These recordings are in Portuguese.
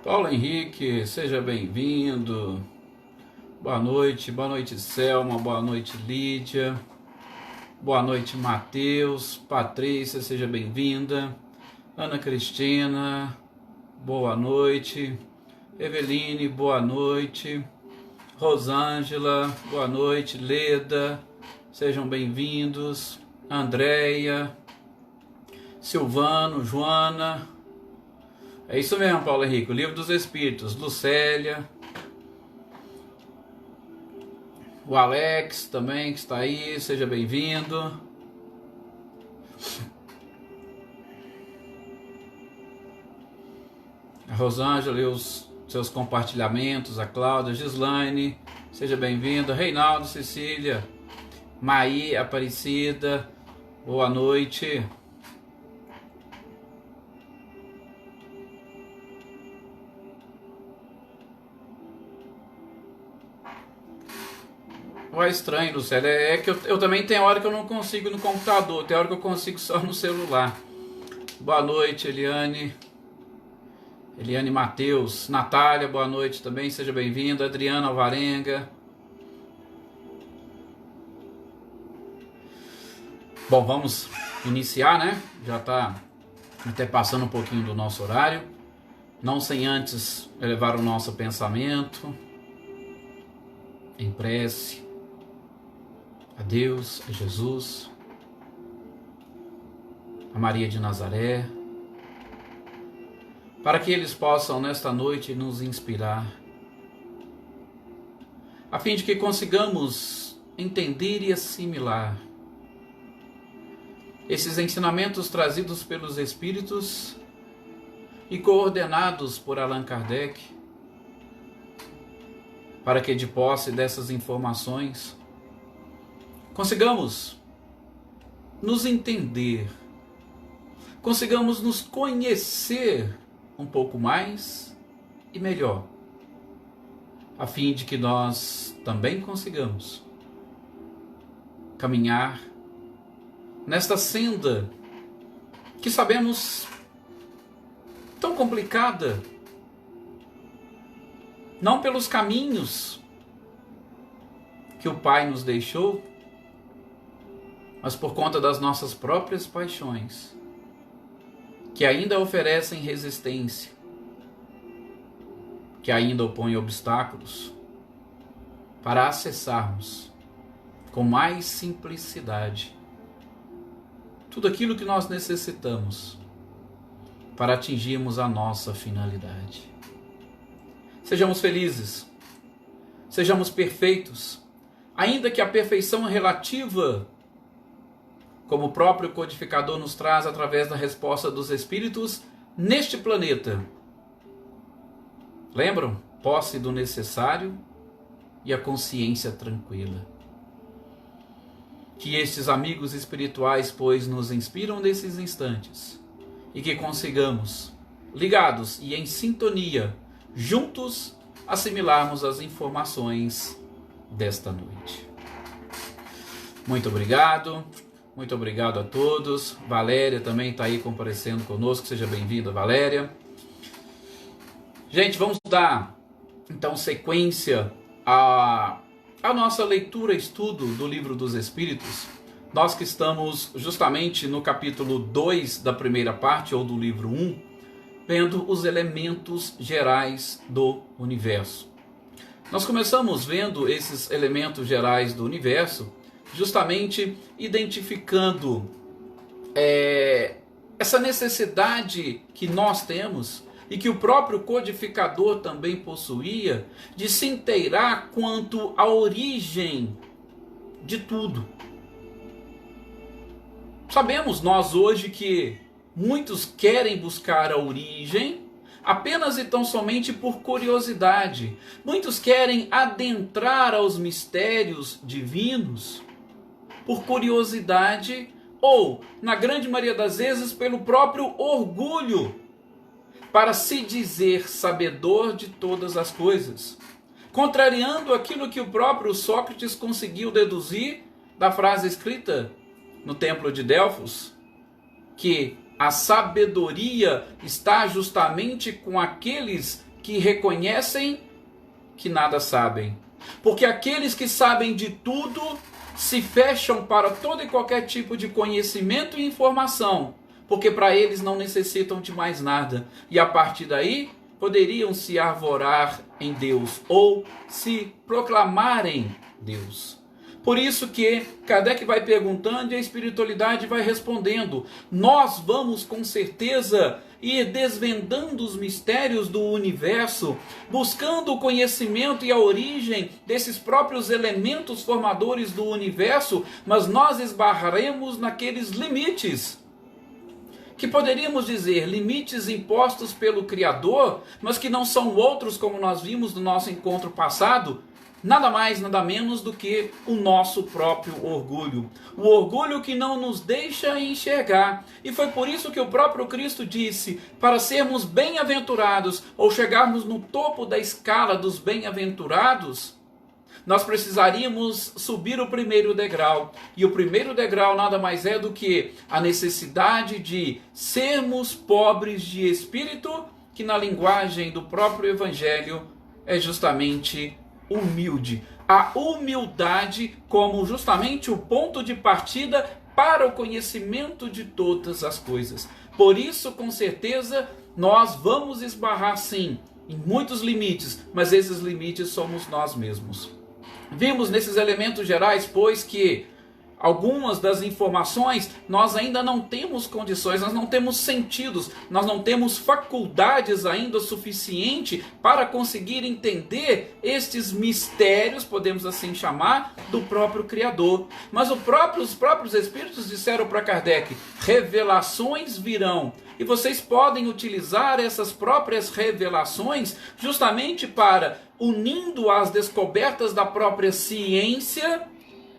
Paulo Henrique, seja bem-vindo. Boa noite Selma, boa noite Lídia, boa noite Matheus, Patrícia, seja bem-vinda. Ana Cristina, boa noite. Eveline, boa noite. Rosângela, boa noite. Leda, sejam bem-vindos. Andréia, Silvano, Joana. É isso mesmo, Paulo Henrique, o Livro dos Espíritos. Lucélia, o Alex também que está aí, seja bem-vindo. A Rosângela e os seus compartilhamentos, a Cláudia, Gislaine, seja bem-vinda. Reinaldo, Cecília, Maí, Aparecida, boa noite. É estranho, Lucélia, é que eu também tenho hora que eu não consigo no computador, tem hora que eu consigo só no celular. Boa noite, Eliane Matheus, Natália, boa noite também, seja bem-vinda. Adriana Alvarenga. Bom, vamos iniciar, né? Já está até passando um pouquinho do nosso horário, não sem antes elevar o nosso pensamento em prece a Deus, a Jesus, a Maria de Nazaré, para que eles possam nesta noite nos inspirar, a fim de que consigamos entender e assimilar esses ensinamentos trazidos pelos Espíritos e coordenados por Allan Kardec, para que de posse dessas informações consigamos nos entender, consigamos nos conhecer um pouco mais e melhor, a fim de que nós também consigamos caminhar nesta senda que sabemos tão complicada, não pelos caminhos que o Pai nos deixou, mas por conta das nossas próprias paixões, que ainda oferecem resistência, que ainda opõem obstáculos para acessarmos com mais simplicidade tudo aquilo que nós necessitamos para atingirmos a nossa finalidade. Sejamos felizes, sejamos perfeitos, ainda que a perfeição relativa, como o próprio codificador nos traz através da resposta dos Espíritos, neste planeta. Lembram? Posse do necessário e a consciência tranquila. Que estes amigos espirituais, pois, nos inspiram nesses instantes e que consigamos, ligados e em sintonia, juntos, assimilarmos as informações desta noite. Muito obrigado. Muito obrigado a todos. Valéria também está aí comparecendo conosco. Seja bem-vinda, Valéria. Gente, vamos dar então sequência à nossa leitura e estudo do Livro dos Espíritos. Nós que estamos justamente no capítulo 2 da primeira parte, ou do livro 1, vendo os elementos gerais do universo. Nós começamos vendo esses elementos gerais do universo, justamente identificando essa necessidade que nós temos e que o próprio codificador também possuía, de se inteirar quanto à origem de tudo. Sabemos nós hoje que muitos querem buscar a origem apenas e tão somente por curiosidade. Muitos querem adentrar aos mistérios divinos por curiosidade ou, na grande maioria das vezes, pelo próprio orgulho, para se dizer sabedor de todas as coisas, contrariando aquilo que o próprio Sócrates conseguiu deduzir da frase escrita no Templo de Delfos, que a sabedoria está justamente com aqueles que reconhecem que nada sabem. Porque aqueles que sabem de tudo se fecham para todo e qualquer tipo de conhecimento e informação, porque para eles não necessitam de mais nada. E a partir daí, poderiam se arvorar em Deus ou se proclamarem Deus. Por isso que Kardec vai perguntando e a espiritualidade vai respondendo. Nós vamos com certeza ir desvendando os mistérios do universo, buscando o conhecimento e a origem desses próprios elementos formadores do universo, mas nós esbarraremos naqueles limites, que poderíamos dizer limites impostos pelo Criador, mas que não são outros, como nós vimos no nosso encontro passado, nada mais, nada menos do que o nosso próprio orgulho. O orgulho que não nos deixa enxergar. E foi por isso que o próprio Cristo disse, para sermos bem-aventurados, ou chegarmos no topo da escala dos bem-aventurados, nós precisaríamos subir o primeiro degrau. E o primeiro degrau nada mais é do que a necessidade de sermos pobres de espírito, que na linguagem do próprio Evangelho é justamente humilde. A humildade como justamente o ponto de partida para o conhecimento de todas as coisas. Por isso, com certeza, nós vamos esbarrar sim em muitos limites, mas esses limites somos nós mesmos. Vimos nesses elementos gerais, pois, que algumas das informações nós ainda não temos condições, nós não temos sentidos, nós não temos faculdades ainda suficiente para conseguir entender estes mistérios, podemos assim chamar, do próprio Criador. Mas os próprios Espíritos disseram para Kardec, revelações virão. E vocês podem utilizar essas próprias revelações justamente para, unindo as descobertas da própria ciência,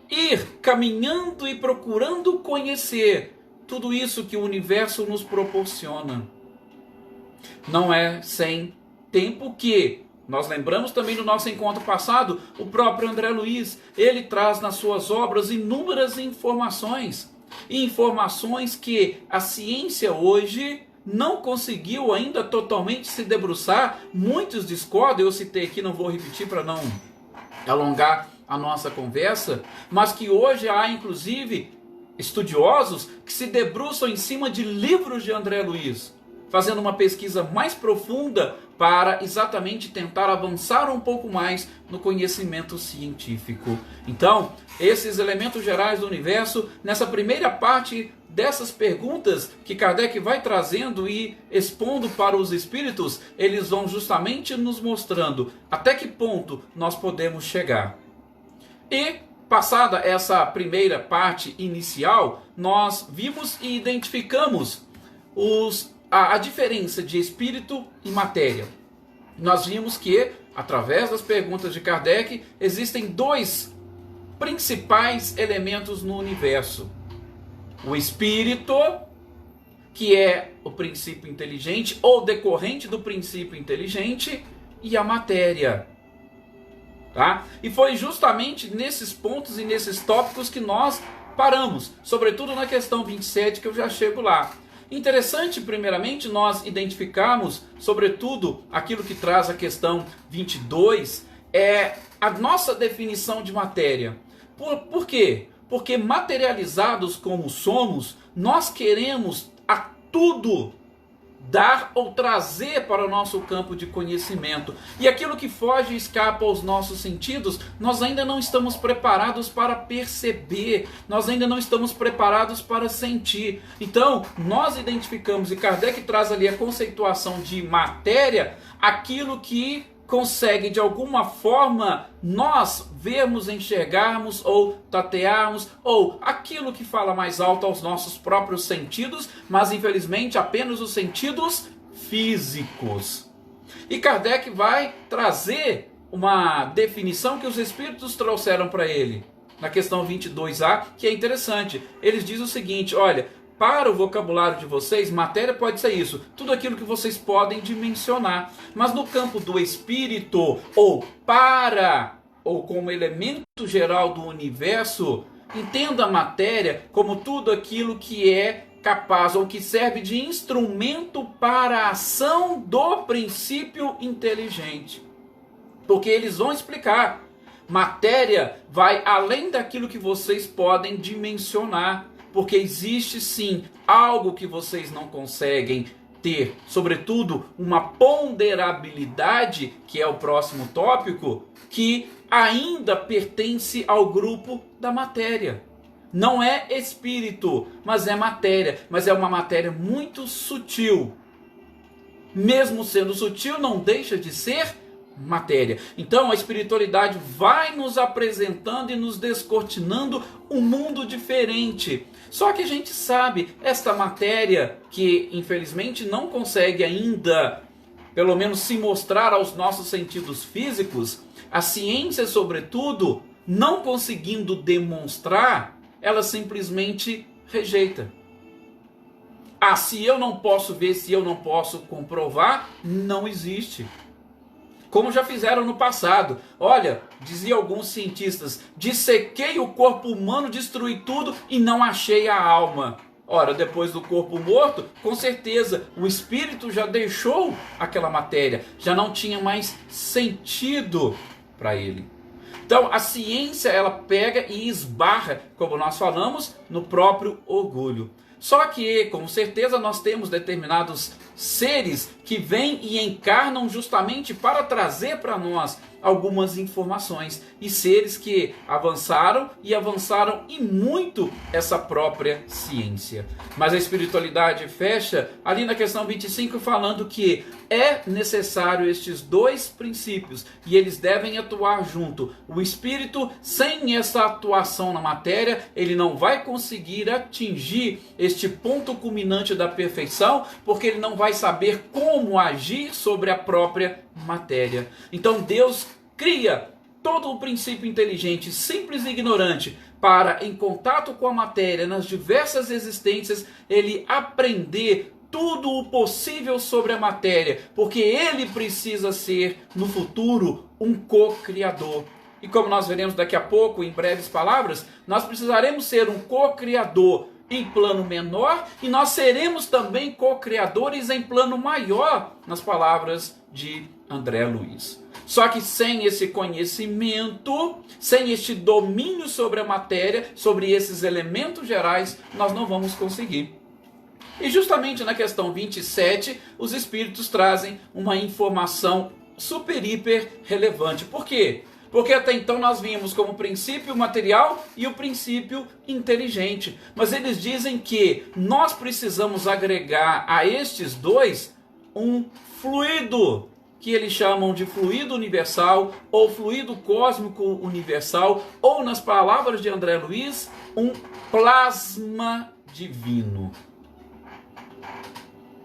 ir caminhando e procurando conhecer tudo isso que o universo nos proporciona. Não é sem tempo que, nós lembramos também do nosso encontro passado, o próprio André Luiz, ele traz nas suas obras inúmeras informações. Informações que a ciência hoje não conseguiu ainda totalmente se debruçar. Muitos discordam, eu citei aqui, não vou repetir para não alongar a nossa conversa, mas que hoje há inclusive estudiosos que se debruçam em cima de livros de André Luiz, fazendo uma pesquisa mais profunda para exatamente tentar avançar um pouco mais no conhecimento científico. Então, esses elementos gerais do universo, nessa primeira parte dessas perguntas que Kardec vai trazendo e expondo para os espíritos, eles vão justamente nos mostrando até que ponto nós podemos chegar. E, passada essa primeira parte inicial, nós vimos e identificamos a diferença de espírito e matéria. Nós vimos que, através das perguntas de Kardec, existem dois principais elementos no universo. O espírito, que é o princípio inteligente, ou decorrente do princípio inteligente, e a matéria. Tá? E foi justamente nesses pontos e nesses tópicos que nós paramos, sobretudo na questão 27, que eu já chego lá. Interessante, primeiramente, nós identificarmos, sobretudo, aquilo que traz a questão 22, é a nossa definição de matéria. Por quê? Porque materializados como somos, nós queremos a tudo dar ou trazer para o nosso campo de conhecimento. E aquilo que foge e escapa aos nossos sentidos, nós ainda não estamos preparados para perceber, nós ainda não estamos preparados para sentir. Então, nós identificamos, e Kardec traz ali a conceituação de matéria, aquilo que consegue de alguma forma nós vermos, enxergarmos ou tatearmos, ou aquilo que fala mais alto aos nossos próprios sentidos, mas infelizmente apenas os sentidos físicos. E Kardec vai trazer uma definição que os espíritos trouxeram para ele, na questão 22A, que é interessante. Eles dizem o seguinte, olha, para o vocabulário de vocês, matéria pode ser isso, tudo aquilo que vocês podem dimensionar. Mas no campo do espírito, ou como elemento geral do universo, entenda a matéria como tudo aquilo que é capaz ou que serve de instrumento para a ação do princípio inteligente. Porque eles vão explicar. Matéria vai além daquilo que vocês podem dimensionar. Porque existe sim algo que vocês não conseguem ter. Sobretudo uma ponderabilidade, que é o próximo tópico, que ainda pertence ao grupo da matéria. Não é espírito, mas é matéria. Mas é uma matéria muito sutil. Mesmo sendo sutil, não deixa de ser matéria. Então a espiritualidade vai nos apresentando e nos descortinando um mundo diferente. Só que a gente sabe, esta matéria que infelizmente não consegue ainda, pelo menos se mostrar aos nossos sentidos físicos, a ciência sobretudo, não conseguindo demonstrar, ela simplesmente rejeita. Ah, se eu não posso ver, se eu não posso comprovar, não existe. Como já fizeram no passado. Olha, diziam alguns cientistas, dissequei o corpo humano, destruí tudo e não achei a alma. Ora, depois do corpo morto, com certeza o espírito já deixou aquela matéria, já não tinha mais sentido para ele. Então a ciência ela pega e esbarra, como nós falamos, no próprio orgulho. Só que, com certeza, nós temos determinados seres que vêm e encarnam justamente para trazer para nós algumas informações. E seres que avançaram e muito essa própria ciência. Mas a espiritualidade fecha ali na questão 25 falando que é necessário estes dois princípios e eles devem atuar junto. O espírito, sem essa atuação na matéria, ele não vai conseguir atingir este ponto culminante da perfeição, porque ele não vai saber como agir sobre a própria matéria. Então Deus cria todo o princípio inteligente, simples e ignorante, para, em contato com a matéria, nas diversas existências, ele aprender tudo o possível sobre a matéria, porque ele precisa ser, no futuro, um co-criador. E como nós veremos daqui a pouco, em breves palavras, nós precisaremos ser um co-criador em plano menor e nós seremos também co-criadores em plano maior, nas palavras de André Luiz. Só que sem esse conhecimento, sem este domínio sobre a matéria, sobre esses elementos gerais, nós não vamos conseguir. E justamente na questão 27, os espíritos trazem uma informação super, hiper relevante. Por quê? Porque até então nós vimos como princípio material e o princípio inteligente. Mas eles dizem que nós precisamos agregar a estes dois um fluido, que eles chamam de fluido universal, ou fluido cósmico universal, ou nas palavras de André Luiz, um plasma divino.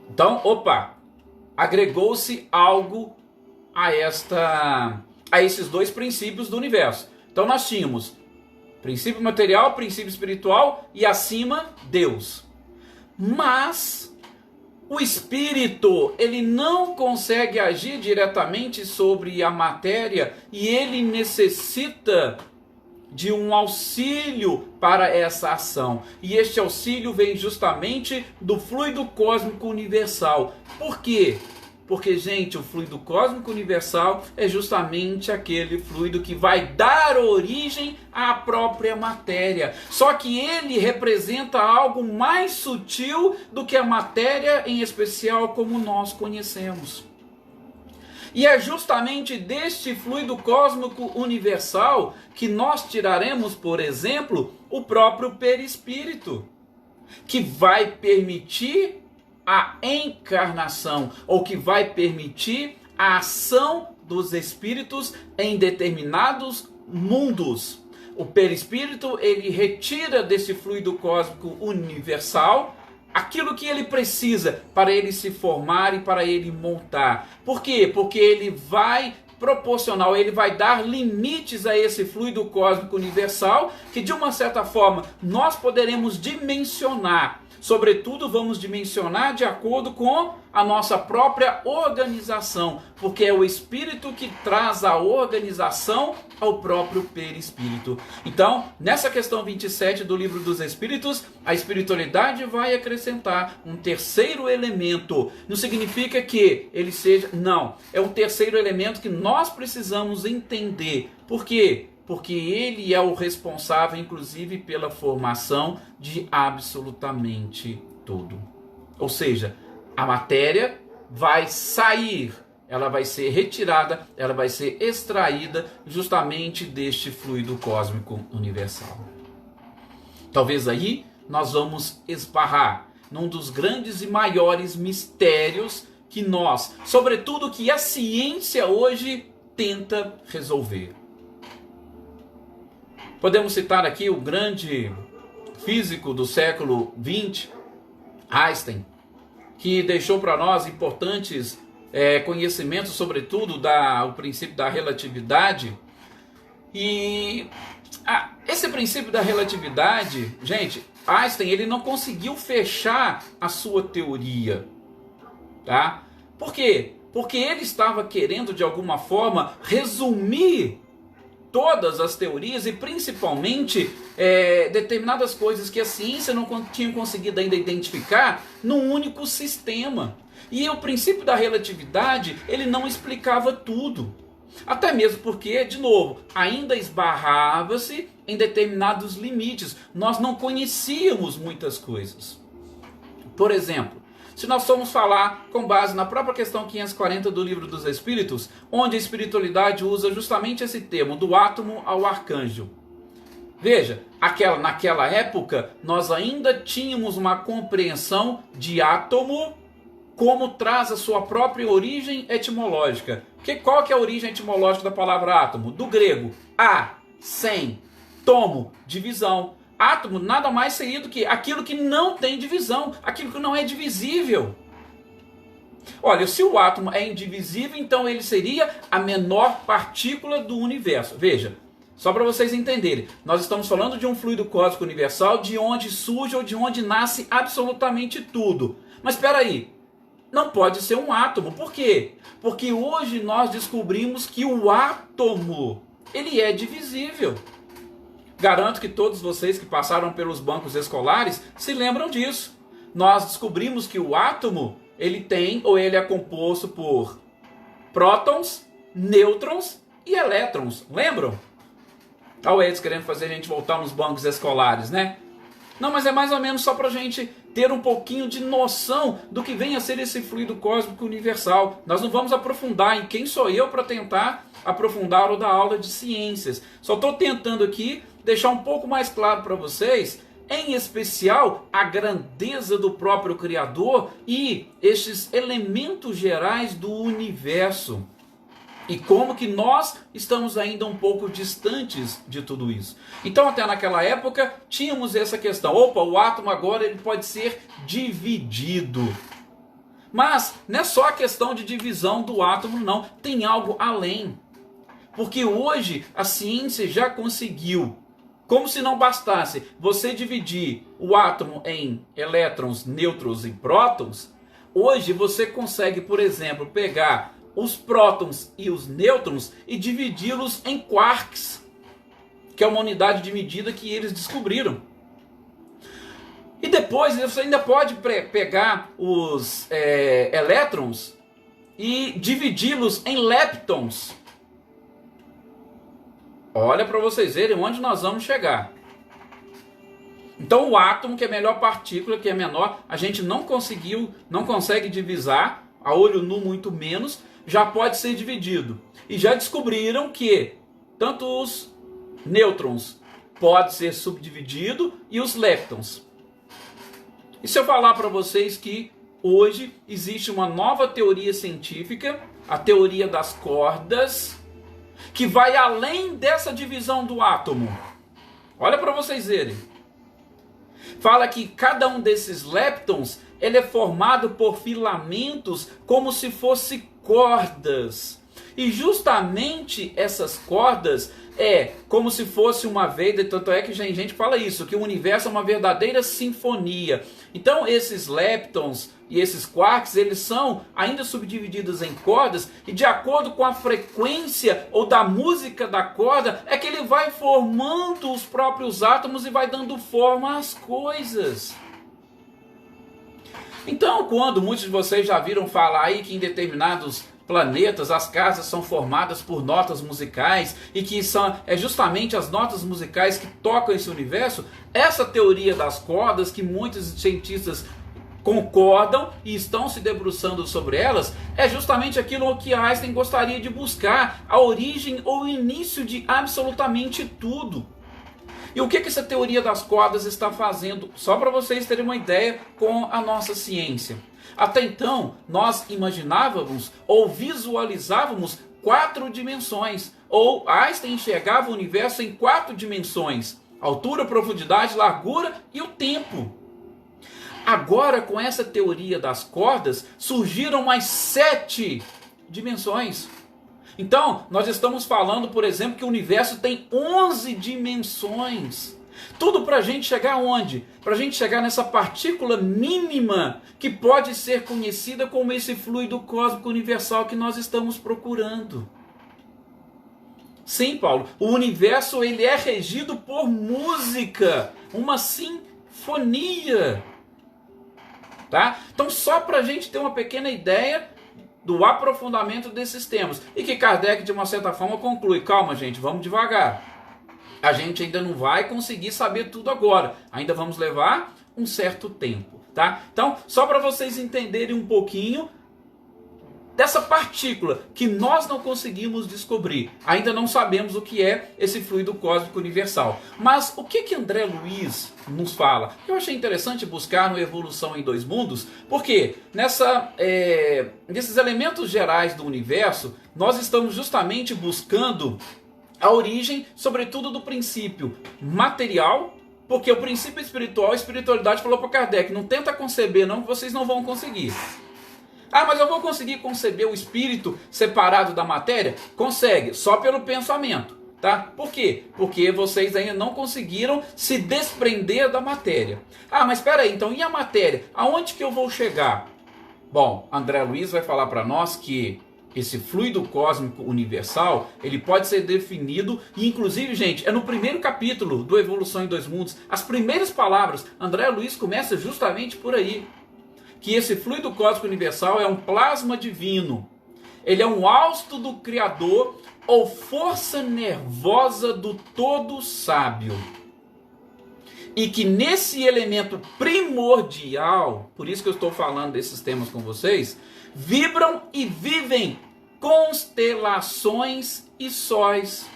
Então, agregou-se algo a esses dois princípios do universo. Então nós tínhamos princípio material, princípio espiritual e acima Deus. Mas o espírito, ele não consegue agir diretamente sobre a matéria e ele necessita de um auxílio para essa ação. E este auxílio vem justamente do fluido cósmico universal. Por quê? Porque, gente, o fluido cósmico universal é justamente aquele fluido que vai dar origem à própria matéria. Só que ele representa algo mais sutil do que a matéria, em especial como nós conhecemos. E é justamente deste fluido cósmico universal que nós tiraremos, por exemplo, o próprio perispírito, que vai permitir a encarnação, ou que vai permitir a ação dos espíritos em determinados mundos. O perispírito, ele retira desse fluido cósmico universal aquilo que ele precisa para ele se formar e para ele montar. Por quê? Porque ele vai proporcional, ele vai dar limites a esse fluido cósmico universal que de uma certa forma nós poderemos dimensionar. sobretudo vamos dimensionar de acordo com a nossa própria organização, porque é o Espírito que traz a organização ao próprio perispírito. Então, nessa questão 27 do Livro dos Espíritos, a espiritualidade vai acrescentar um terceiro elemento. Não significa que ele seja... Não, é um terceiro elemento que nós precisamos entender. Por quê? Porque ele é o responsável, inclusive, pela formação de absolutamente tudo. Ou seja, a matéria vai sair, ela vai ser retirada, ela vai ser extraída justamente deste fluido cósmico universal. Talvez aí nós vamos esbarrar num dos grandes e maiores mistérios que nós, sobretudo que a ciência hoje tenta resolver. Podemos citar aqui o grande físico do século XX, Einstein, que deixou para nós importantes conhecimentos, sobretudo o princípio da relatividade. E esse princípio da relatividade, gente, Einstein ele não conseguiu fechar a sua teoria, tá? Por quê? Porque ele estava querendo de alguma forma resumir todas as teorias e principalmente determinadas coisas que a ciência não tinha conseguido ainda identificar num único sistema. E o princípio da relatividade, ele não explicava tudo. Até mesmo porque, de novo, ainda esbarrava-se em determinados limites. Nós não conhecíamos muitas coisas. Por exemplo, se nós formos falar com base na própria questão 540 do Livro dos Espíritos, onde a espiritualidade usa justamente esse termo, do átomo ao arcanjo. Veja, naquela época, nós ainda tínhamos uma compreensão de átomo como traz a sua própria origem etimológica. Qual que é a origem etimológica da palavra átomo? Do grego, sem, tomo, divisão. Átomo nada mais seria do que aquilo que não tem divisão, aquilo que não é divisível. Olha, se o átomo é indivisível, então ele seria a menor partícula do universo. Veja, só para vocês entenderem, nós estamos falando de um fluido cósmico universal de onde surge ou de onde nasce absolutamente tudo. Mas espera aí, não pode ser um átomo. Por quê? Porque hoje nós descobrimos que o átomo, ele é divisível. Garanto que todos vocês que passaram pelos bancos escolares se lembram disso. Nós descobrimos que o átomo, ele é composto por prótons, nêutrons e elétrons. Lembram? Olha eles querendo fazer a gente voltar nos bancos escolares, né? Não, mas é mais ou menos só para a gente ter um pouquinho de noção do que vem a ser esse fluido cósmico universal. Nós não vamos aprofundar em quem sou eu para tentar aprofundar ou dar aula de ciências. Só estou tentando aqui deixar um pouco mais claro para vocês, em especial, a grandeza do próprio Criador e estes elementos gerais do universo. E como que nós estamos ainda um pouco distantes de tudo isso. Então, até naquela época, tínhamos essa questão. Opa, o átomo agora ele pode ser dividido. Mas não é só a questão de divisão do átomo, não. Tem algo além. Porque hoje a ciência já conseguiu, como se não bastasse você dividir o átomo em elétrons, nêutrons e prótons, hoje você consegue, por exemplo, pegar os prótons e os nêutrons e dividi-los em quarks, que é uma unidade de medida que eles descobriram. E depois você ainda pode pegar os elétrons e dividi-los em leptons. Olha para vocês verem onde nós vamos chegar. Então o átomo, que é a melhor partícula, que é menor, a gente não consegue divisar, a olho nu muito menos, já pode ser dividido. E já descobriram que tanto os nêutrons pode ser subdividido e os leptons. E se eu falar para vocês que hoje existe uma nova teoria científica, a teoria das cordas, que vai além dessa divisão do átomo. Olha para vocês verem. Fala que cada um desses leptons ele é formado por filamentos como se fosse cordas. E justamente essas cordas é como se fosse uma vez, tanto é que a gente fala isso, que o universo é uma verdadeira sinfonia. Então esses leptons e esses quarks, eles são ainda subdivididos em cordas, e de acordo com a frequência ou da música da corda, é que ele vai formando os próprios átomos e vai dando forma às coisas. Então, quando muitos de vocês já viram falar aí que em determinados planetas as casas são formadas por notas musicais e que são justamente as notas musicais que tocam esse universo, essa teoria das cordas, que muitos cientistas concordam e estão se debruçando sobre elas, é justamente aquilo que Einstein gostaria de buscar, a origem ou o início de absolutamente tudo. E o que essa teoria das cordas está fazendo? Só para vocês terem uma ideia com a nossa ciência. Até então, nós imaginávamos ou visualizávamos 4 dimensões. Ou Einstein enxergava o universo em 4 dimensões: altura, profundidade, largura e o tempo. Agora, com essa teoria das cordas, surgiram mais 7 dimensões. Então, nós estamos falando, por exemplo, que o universo tem 11 dimensões. Tudo para a gente chegar aonde? Para a gente chegar nessa partícula mínima que pode ser conhecida como esse fluido cósmico universal que nós estamos procurando. Sim, Paulo, o universo ele é regido por música, uma sinfonia. Tá? Então, só para a gente ter uma pequena ideia do aprofundamento desses temas. E que Kardec, de uma certa forma, conclui: calma, gente, vamos devagar. A gente ainda não vai conseguir saber tudo agora. Ainda vamos levar um certo tempo, tá? Então, só para vocês entenderem um pouquinho dessa partícula que nós não conseguimos descobrir. Ainda não sabemos o que é esse fluido cósmico universal. Mas o que André Luiz nos fala? Eu achei interessante buscar no Evolução em Dois Mundos, porque nesses elementos gerais do universo, nós estamos justamente buscando a origem, sobretudo, do princípio material, porque o princípio espiritual, a espiritualidade falou para Kardec: não tenta conceber não, que vocês não vão conseguir. Ah, mas eu vou conseguir conceber o espírito separado da matéria? Consegue, só pelo pensamento, tá? Por quê? Porque vocês ainda não conseguiram se desprender da matéria. Ah, mas espera aí, então e a matéria? Aonde que eu vou chegar? Bom, André Luiz vai falar para nós que esse fluido cósmico universal, ele pode ser definido, e inclusive, gente, é no primeiro capítulo do Evolução em Dois Mundos, as primeiras palavras, André Luiz começa justamente por aí. Que esse fluido cósmico universal é um plasma divino. Ele é um hausto do Criador ou força nervosa do todo sábio. E que nesse elemento primordial, por isso que eu estou falando desses temas com vocês, vibram e vivem constelações e sóis,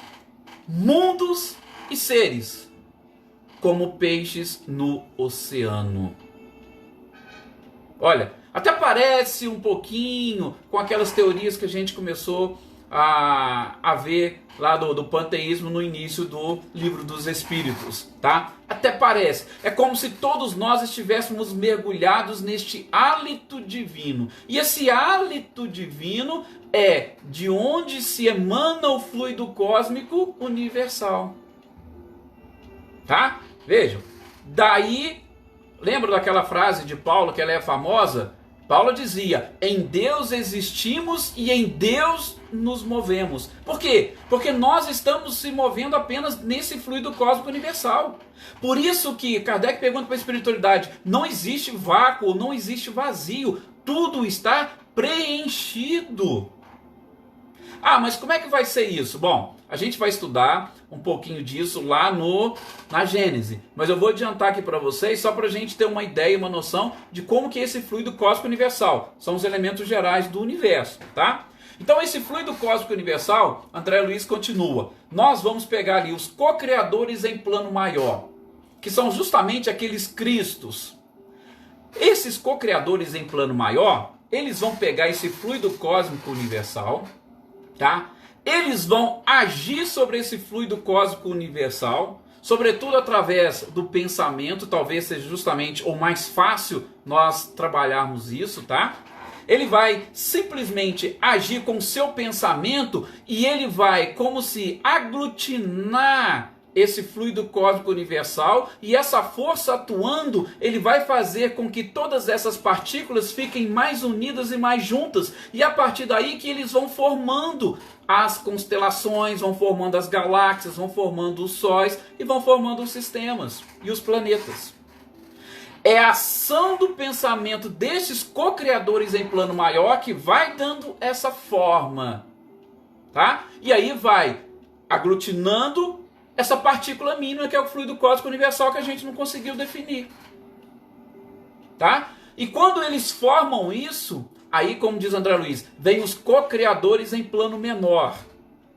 mundos e seres, como peixes no oceano. Olha, até parece um pouquinho com aquelas teorias que a gente começou a ver lá do panteísmo no início do Livro dos Espíritos, tá? Até parece. É como se todos nós estivéssemos mergulhados neste hálito divino. E esse hálito divino é de onde se emana o fluido cósmico universal. Tá? Vejam. Daí... Lembra daquela frase de Paulo, que ela é famosa? Paulo dizia: em Deus existimos e em Deus nos movemos. Por quê? Porque nós estamos se movendo apenas nesse fluido cósmico universal. Por isso que Kardec pergunta para a espiritualidade: não existe vácuo, não existe vazio. Tudo está preenchido. Ah, mas como é que vai ser isso? Bom, a gente vai estudar um pouquinho disso lá na Gênese. Mas eu vou adiantar aqui para vocês, só para a gente ter uma ideia, uma noção de como que é esse fluido cósmico universal. São os elementos gerais do universo, tá? Então esse fluido cósmico universal, André Luiz continua. Nós vamos pegar ali os co-criadores em plano maior, que são justamente aqueles Cristos. Esses co-criadores em plano maior, eles vão pegar esse fluido cósmico universal, tá? Eles vão agir sobre esse fluido cósmico universal, sobretudo através do pensamento, talvez seja justamente o mais fácil nós trabalharmos isso, tá? Ele vai simplesmente agir com o seu pensamento e ele vai como se aglutinar esse fluido cósmico universal, e essa força atuando, ele vai fazer com que todas essas partículas fiquem mais unidas e mais juntas, e a partir daí que eles vão formando as constelações, vão formando as galáxias, vão formando os sóis e vão formando os sistemas e os planetas. É a ação do pensamento desses co-criadores em plano maior que vai dando essa forma, tá? E aí vai aglutinando essa partícula mínima que é o fluido cósmico universal que a gente não conseguiu definir, tá? E quando eles formam isso, aí, como diz André Luiz, vem os co-criadores em plano menor.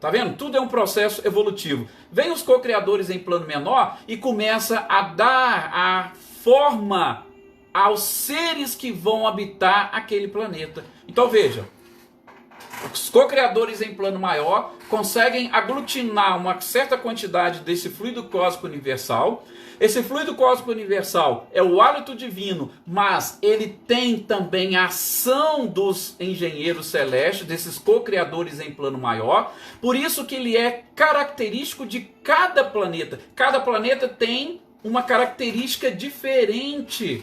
Tá vendo? Tudo é um processo evolutivo. Vem os co-criadores em plano menor e começa a dar a forma aos seres que vão habitar aquele planeta. Então veja, os co-criadores em plano maior conseguem aglutinar uma certa quantidade desse fluido cósmico universal. Esse fluido cósmico universal é o hálito divino, mas ele tem também a ação dos engenheiros celestes, desses co-criadores em plano maior. Por isso que ele é característico de cada planeta. Cada planeta tem uma característica diferente.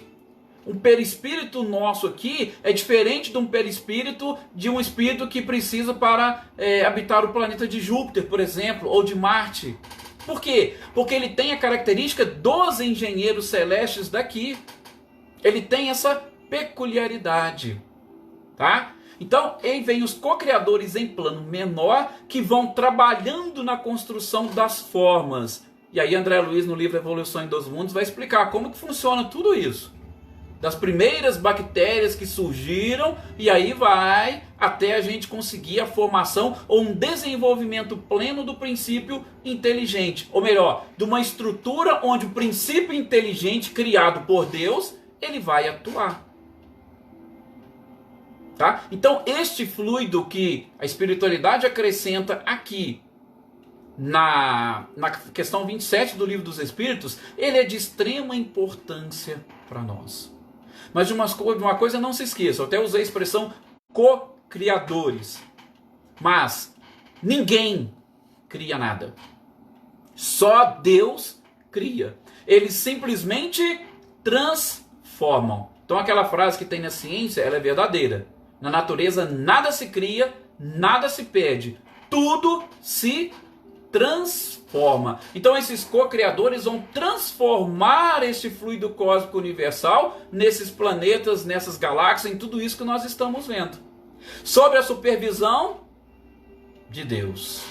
Um perispírito nosso aqui é diferente de um espírito que precisa para habitar o planeta de Júpiter, por exemplo, ou de Marte. Por quê? Porque ele tem a característica dos engenheiros celestes daqui. Ele tem essa peculiaridade, tá? Então, aí vem os co-criadores em plano menor que vão trabalhando na construção das formas. E aí André Luiz, no livro Evolução em 2 Mundos, vai explicar como que funciona tudo isso. Das primeiras bactérias que surgiram, e aí vai até a gente conseguir a formação ou um desenvolvimento pleno do princípio inteligente. Ou melhor, de uma estrutura onde o princípio inteligente criado por Deus, ele vai atuar. Tá? Então este fluido que a espiritualidade acrescenta aqui, na questão 27 do Livro dos Espíritos, ele é de extrema importância para nós. Mas de uma coisa não se esqueça, eu até usei a expressão co-criadores. Mas ninguém cria nada. Só Deus cria. Eles simplesmente transformam. Então aquela frase que tem na ciência, ela é verdadeira. Na natureza nada se cria, nada se perde. Tudo se transforma. Então esses co-criadores vão transformar esse fluido cósmico universal nesses planetas, nessas galáxias, em tudo isso que nós estamos vendo. Sob a supervisão de Deus.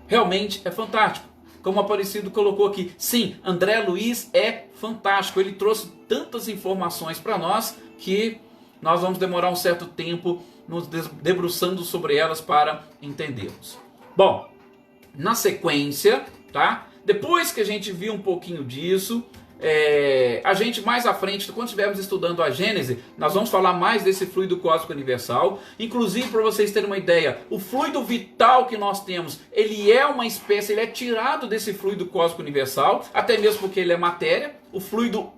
Realmente é fantástico. Como o Aparecido colocou aqui, sim, André Luiz é fantástico. Ele trouxe tantas informações para nós que nós vamos demorar um certo tempo nos debruçando sobre elas para entendermos. Bom, na sequência, tá? Depois que a gente viu um pouquinho disso, a gente mais à frente, quando estivermos estudando a Gênese, nós vamos falar mais desse fluido cósmico universal. Inclusive, para vocês terem uma ideia, o fluido vital que nós temos, ele é uma espécie, ele é tirado desse fluido cósmico universal, até mesmo porque ele é matéria. O fluido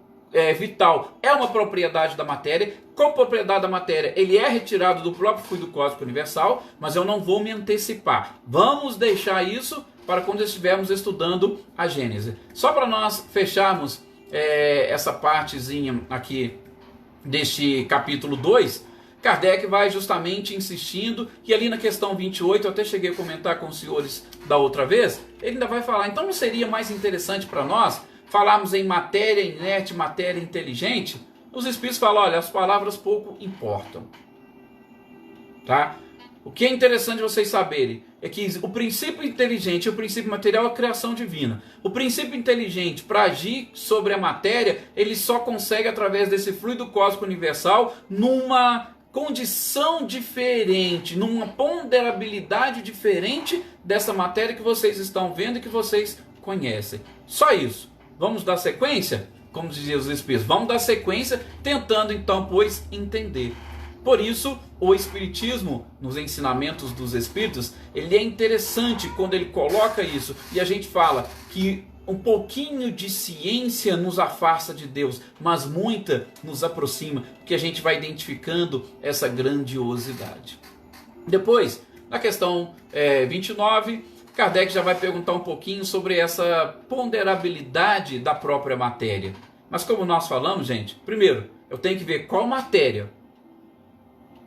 vital é uma propriedade da matéria. Como propriedade da matéria, ele é retirado do próprio fluido cósmico universal, mas eu não vou me antecipar. Vamos deixar isso para quando estivermos estudando a Gênese. Só para nós fecharmos essa partezinha aqui deste capítulo 2, Kardec vai justamente insistindo, e ali na questão 28, eu até cheguei a comentar com os senhores da outra vez, ele ainda vai falar, então não seria mais interessante para nós falarmos em matéria inerte, matéria inteligente? Os Espíritos falam, olha, as palavras pouco importam. Tá? O que é interessante vocês saberem é que o princípio inteligente e o princípio material é a criação divina. O princípio inteligente, para agir sobre a matéria, ele só consegue através desse fluido cósmico universal numa condição diferente, numa ponderabilidade diferente dessa matéria que vocês estão vendo e que vocês conhecem. Só isso. Vamos dar sequência? Como diziam os Espíritos, vamos dar sequência tentando então, pois, entender. Por isso, o Espiritismo, nos ensinamentos dos Espíritos, ele é interessante quando ele coloca isso. E a gente fala que um pouquinho de ciência nos afasta de Deus, mas muita nos aproxima, porque a gente vai identificando essa grandiosidade. Depois, na questão 29, Kardec já vai perguntar um pouquinho sobre essa ponderabilidade da própria matéria. Mas como nós falamos, gente, primeiro, eu tenho que ver qual matéria,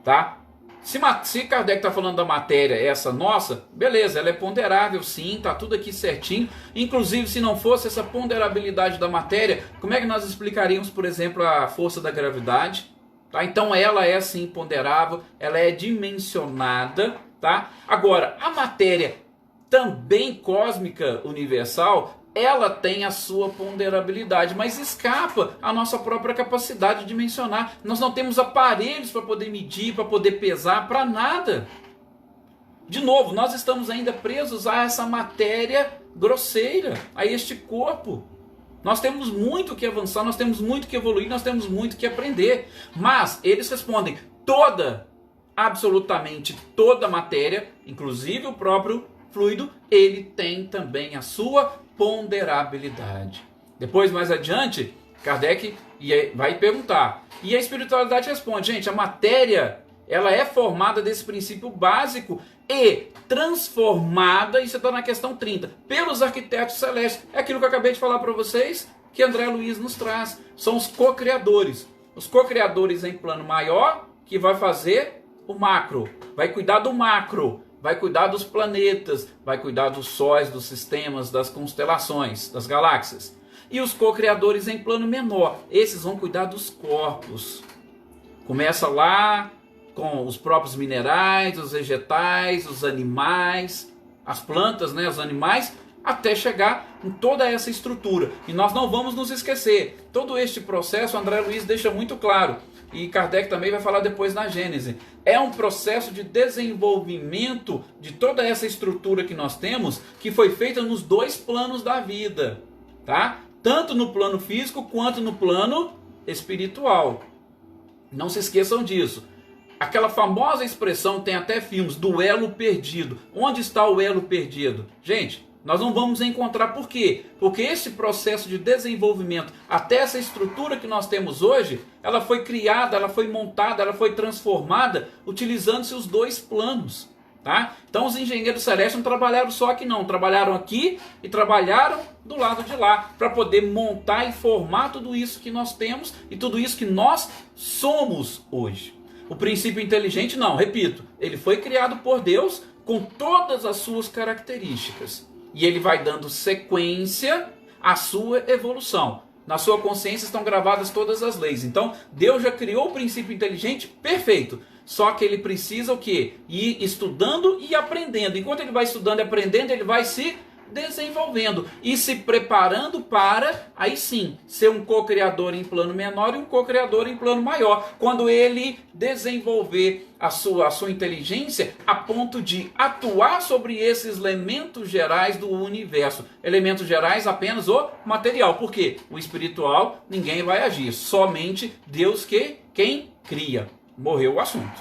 tá? Se Kardec está falando da matéria essa nossa, beleza, ela é ponderável sim, está tudo aqui certinho. Inclusive, se não fosse essa ponderabilidade da matéria, como é que nós explicaríamos, por exemplo, a força da gravidade? Tá? Então ela é sim ponderável, ela é dimensionada. Tá? Agora, a matéria também cósmica universal, ela tem a sua ponderabilidade, mas escapa à nossa própria capacidade de mencionar. Nós não temos aparelhos para poder medir, para poder pesar, para nada. De novo, nós estamos ainda presos a essa matéria grosseira, a este corpo. Nós temos muito que avançar, nós temos muito que evoluir, nós temos muito que aprender. Mas eles respondem, absolutamente toda matéria, inclusive o próprio fluido, ele tem também a sua ponderabilidade. Depois, mais adiante, Kardec vai perguntar. E a espiritualidade responde, gente, a matéria, ela é formada desse princípio básico e transformada, isso está na questão 30, pelos arquitetos celestes. É aquilo que eu acabei de falar para vocês, que André Luiz nos traz. São os co-criadores. Os co-criadores em plano maior, que vai fazer o macro, vai cuidar do macro, vai cuidar dos planetas, vai cuidar dos sóis, dos sistemas, das constelações, das galáxias. E os co-criadores em plano menor, esses vão cuidar dos corpos. Começa lá com os próprios minerais, os vegetais, os animais, as plantas, né, os animais, até chegar em toda essa estrutura. E nós não vamos nos esquecer, todo este processo, André Luiz deixa muito claro, e Kardec também vai falar depois na Gênese, é um processo de desenvolvimento de toda essa estrutura que nós temos, que foi feita nos dois planos da vida, tá? Tanto no plano físico quanto no plano espiritual. Não se esqueçam disso. Aquela famosa expressão, tem até filmes, do elo perdido. Onde está o elo perdido? Gente, nós não vamos encontrar. Por quê? Porque esse processo de desenvolvimento, até essa estrutura que nós temos hoje, ela foi criada, ela foi montada, ela foi transformada, utilizando-se os dois planos. Tá? Então os engenheiros celestes não trabalharam só aqui não, trabalharam aqui e trabalharam do lado de lá, para poder montar e formar tudo isso que nós temos e tudo isso que nós somos hoje. O princípio inteligente não, repito, ele foi criado por Deus com todas as suas características. E ele vai dando sequência à sua evolução. Na sua consciência estão gravadas todas as leis. Então, Deus já criou o princípio inteligente perfeito. Só que ele precisa o quê? Ir estudando e aprendendo. Enquanto ele vai estudando e aprendendo, ele vai se desenvolvendo e se preparando para, aí sim, ser um co-criador em plano menor e um co-criador em plano maior. Quando ele desenvolver a sua inteligência a ponto de atuar sobre esses elementos gerais do universo. Elementos gerais apenas o material. Por quê? O espiritual ninguém vai agir. Somente Deus quem cria. Morreu o assunto.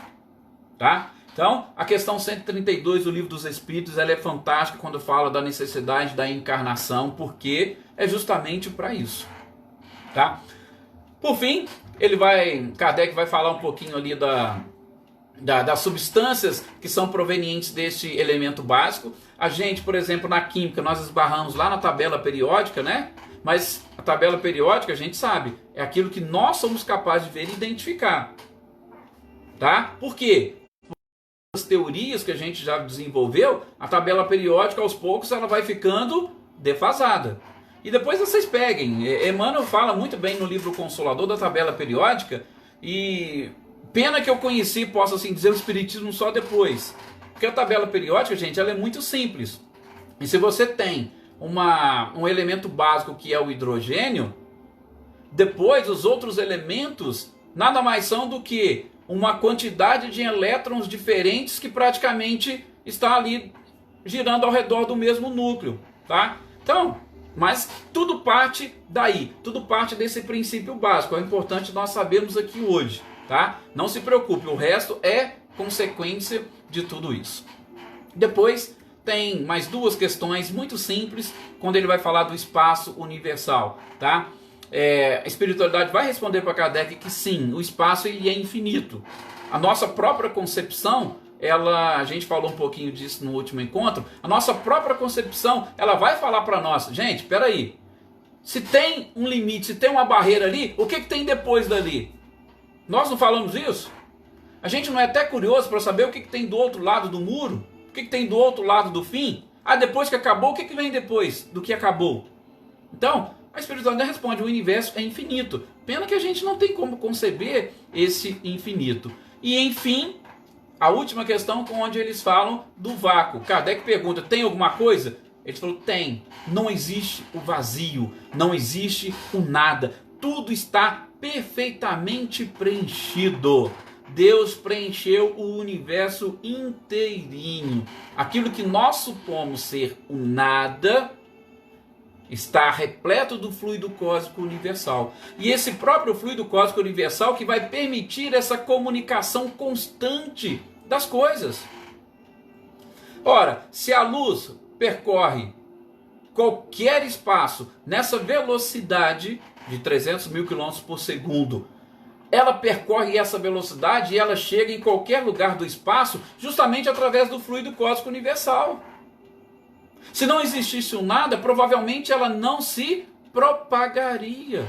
Tá? Então, a questão 132 do Livro dos Espíritos, ela é fantástica quando fala da necessidade da encarnação, porque é justamente para isso. Tá? Por fim, Kardec vai falar um pouquinho ali das substâncias que são provenientes deste elemento básico. A gente, por exemplo, na química, nós esbarramos lá na tabela periódica, né? Mas a tabela periódica, a gente sabe, é aquilo que nós somos capazes de ver e identificar. Tá? Por quê? As teorias que a gente já desenvolveu, a tabela periódica aos poucos ela vai ficando defasada. E depois vocês peguem, Emmanuel fala muito bem no livro Consolador da tabela periódica, e pena que eu conheci, posso assim dizer, o Espiritismo só depois. Porque a tabela periódica, gente, ela é muito simples. E se você tem um elemento básico que é o hidrogênio, depois os outros elementos nada mais são do que uma quantidade de elétrons diferentes que praticamente está ali girando ao redor do mesmo núcleo, tá? Então, mas tudo parte daí, tudo parte desse princípio básico. É importante nós sabermos aqui hoje, tá? Não se preocupe, o resto é consequência de tudo isso. Depois tem mais duas questões muito simples quando ele vai falar do espaço universal, tá? A espiritualidade vai responder para Kardec que sim, o espaço ele é infinito. A nossa própria concepção, a gente falou um pouquinho disso no último encontro, a nossa própria concepção, ela vai falar para nós, gente, espera aí, se tem um limite, se tem uma barreira ali, o que tem depois dali? Nós não falamos isso? A gente não é até curioso para saber o que tem do outro lado do muro? O que tem do outro lado do fim? Depois que acabou, o que vem depois do que acabou? Então, a espiritualidade responde, o universo é infinito. Pena que a gente não tem como conceber esse infinito. E enfim, a última questão onde eles falam do vácuo. Kardec pergunta, tem alguma coisa? Ele falou, tem. Não existe o vazio, não existe o nada. Tudo está perfeitamente preenchido. Deus preencheu o universo inteirinho. Aquilo que nós supomos ser o nada está repleto do fluido cósmico universal. E esse próprio fluido cósmico universal que vai permitir essa comunicação constante das coisas. Ora, se a luz percorre qualquer espaço nessa velocidade de 300 mil quilômetros por segundo, ela percorre essa velocidade e ela chega em qualquer lugar do espaço justamente através do fluido cósmico universal. Se não existisse o nada, provavelmente ela não se propagaria.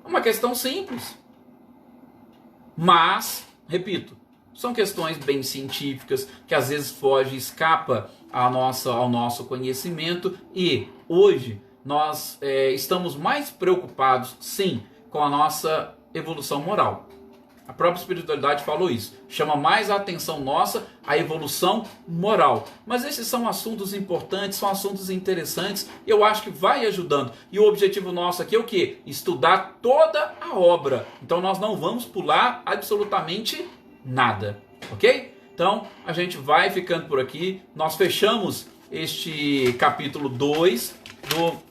É uma questão simples. Mas, repito, são questões bem científicas que às vezes foge, escapa ao nosso conhecimento, e hoje nós estamos mais preocupados, sim, com a nossa evolução moral. A própria espiritualidade falou isso. Chama mais a atenção nossa a evolução moral. Mas esses são assuntos importantes, são assuntos interessantes. Eu acho que vai ajudando. E o objetivo nosso aqui é o quê? Estudar toda a obra. Então nós não vamos pular absolutamente nada. Ok? Então a gente vai ficando por aqui. Nós fechamos este capítulo 2 do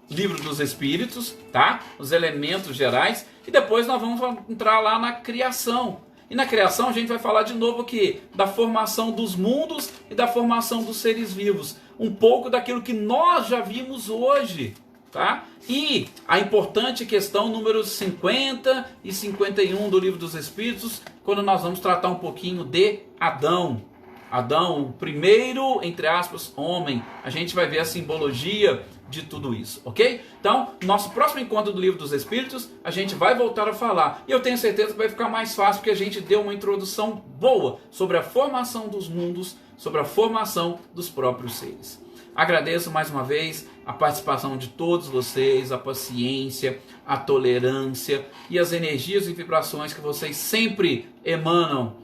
Livro dos Espíritos, tá? Os elementos gerais. E depois nós vamos entrar lá na criação. E na criação a gente vai falar de novo aqui da formação dos mundos e da formação dos seres vivos. Um pouco daquilo que nós já vimos hoje, tá? E a importante questão número 50 e 51 do Livro dos Espíritos, quando nós vamos tratar um pouquinho de Adão. Adão, o primeiro, entre aspas, homem. A gente vai ver a simbologia de tudo isso, ok? Então, nosso próximo encontro do Livro dos Espíritos, a gente vai voltar a falar. E eu tenho certeza que vai ficar mais fácil, porque a gente deu uma introdução boa sobre a formação dos mundos, sobre a formação dos próprios seres. Agradeço mais uma vez a participação de todos vocês, a paciência, a tolerância e as energias e vibrações que vocês sempre emanam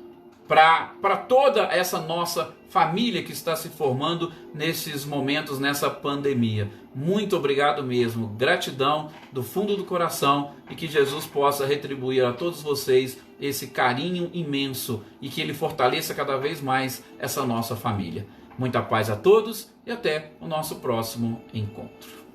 para toda essa nossa família que está se formando nesses momentos, nessa pandemia. Muito obrigado mesmo, gratidão do fundo do coração, e que Jesus possa retribuir a todos vocês esse carinho imenso e que Ele fortaleça cada vez mais essa nossa família. Muita paz a todos e até o nosso próximo encontro.